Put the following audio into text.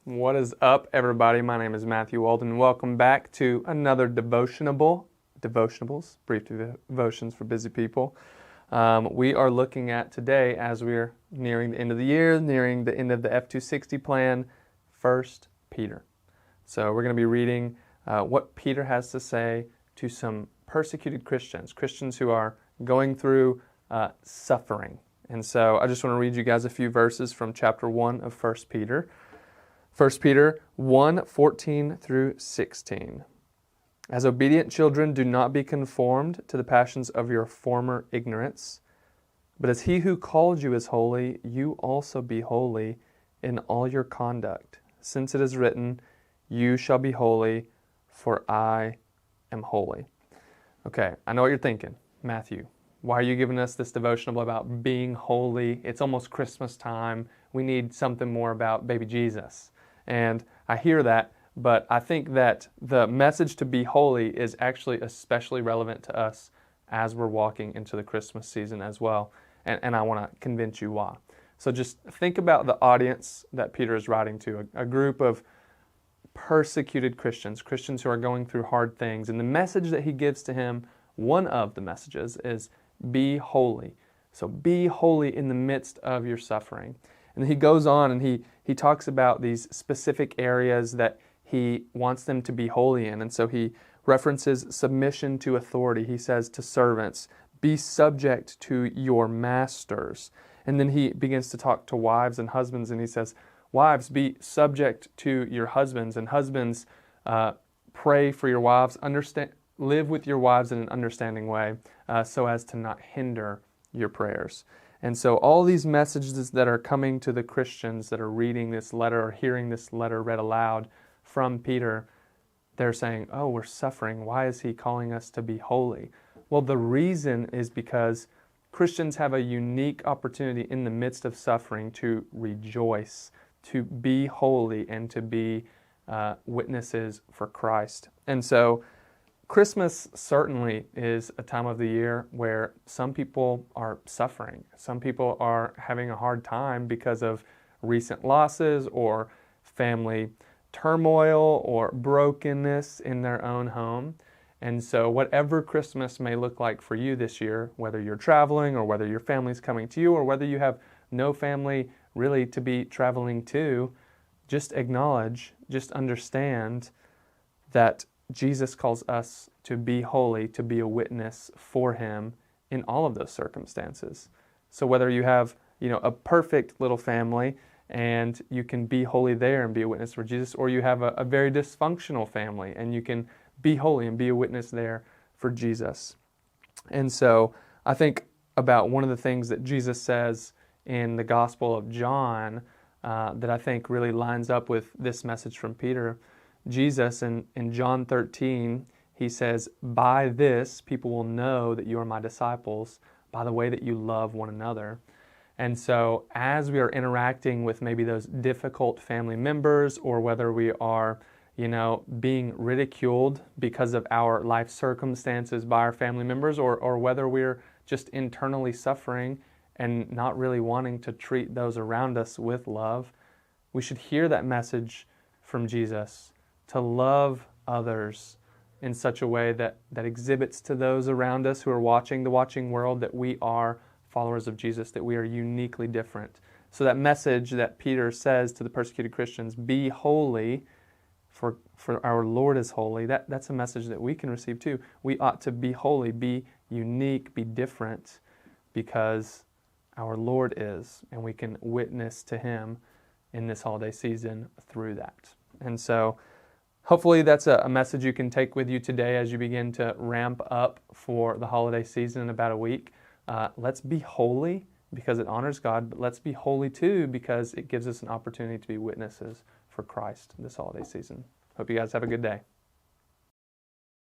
What is up, everybody? My name is Matthew Walden. Welcome back to another Devotionables, brief devotions for busy people. We are looking at today, as we're nearing the end of the year, nearing the end of the F-260 plan, 1 Peter. So we're going to be reading what Peter has to say to some persecuted Christians who are going through suffering. And so I just want to read you guys a few verses from chapter 1 of 1 Peter. 1 Peter 1:14 through 16. As obedient children, do not be conformed to the passions of your former ignorance, but as he who called you is holy, you also be holy in all your conduct, since it is written, you shall be holy, for I am holy. Okay, I know what you're thinking. Matthew, why are you giving us this devotional about being holy? It's almost Christmas time. We need something more about baby Jesus. And I hear that, but I think that the message to be holy is actually especially relevant to us as we're walking into the Christmas season as well. And I want to convince you why. So just think about the audience that Peter is writing to, a group of persecuted Christians who are going through hard things. And the message that he gives to him, one of the messages, is be holy. So be holy in the midst of your suffering. And he goes on and he talks about these specific areas that he wants them to be holy in. And so he references submission to authority. He says to servants, be subject to your masters. And then he begins to talk to wives and husbands, and he says, wives, be subject to your husbands, and husbands, pray for your wives, live with your wives in an understanding way, so as to not hinder your prayers. And so all these messages that are coming to the Christians that are reading this letter or hearing this letter read aloud from Peter, they're saying, oh, we're suffering. Why is he calling us to be holy? Well, the reason is because Christians have a unique opportunity in the midst of suffering to rejoice, to be holy, and to be witnesses for Christ. And so Christmas certainly is a time of the year where some people are suffering. Some people are having a hard time because of recent losses or family turmoil or brokenness in their own home. And so whatever Christmas may look like for you this year, whether you're traveling or whether your family's coming to you or whether you have no family really to be traveling to, just acknowledge, just understand that Jesus calls us to be holy, to be a witness for Him in all of those circumstances. So whether you have, a perfect little family and you can be holy there and be a witness for Jesus, or you have a very dysfunctional family and you can be holy and be a witness there for Jesus. And so I think about one of the things that Jesus says in the Gospel of John that I think really lines up with this message from Peter. Jesus, in John 13, he says, by this people will know that you are my disciples, by the way that you love one another. And so as we are interacting with maybe those difficult family members, or whether we are, being ridiculed because of our life circumstances by our family members, or whether we're just internally suffering and not really wanting to treat those around us with love, we should hear that message from Jesus, to love others in such a way that exhibits to those around us who are watching, the watching world, that we are followers of Jesus, that we are uniquely different. So that message that Peter says to the persecuted Christians, be holy, for our Lord is holy, that's a message that we can receive too. We ought to be holy, be unique, be different, because our Lord is, and we can witness to Him in this holiday season through that. And so hopefully that's a message you can take with you today as you begin to ramp up for the holiday season in about a week. Let's be holy because it honors God, but let's be holy too because it gives us an opportunity to be witnesses for Christ this holiday season. Hope you guys have a good day.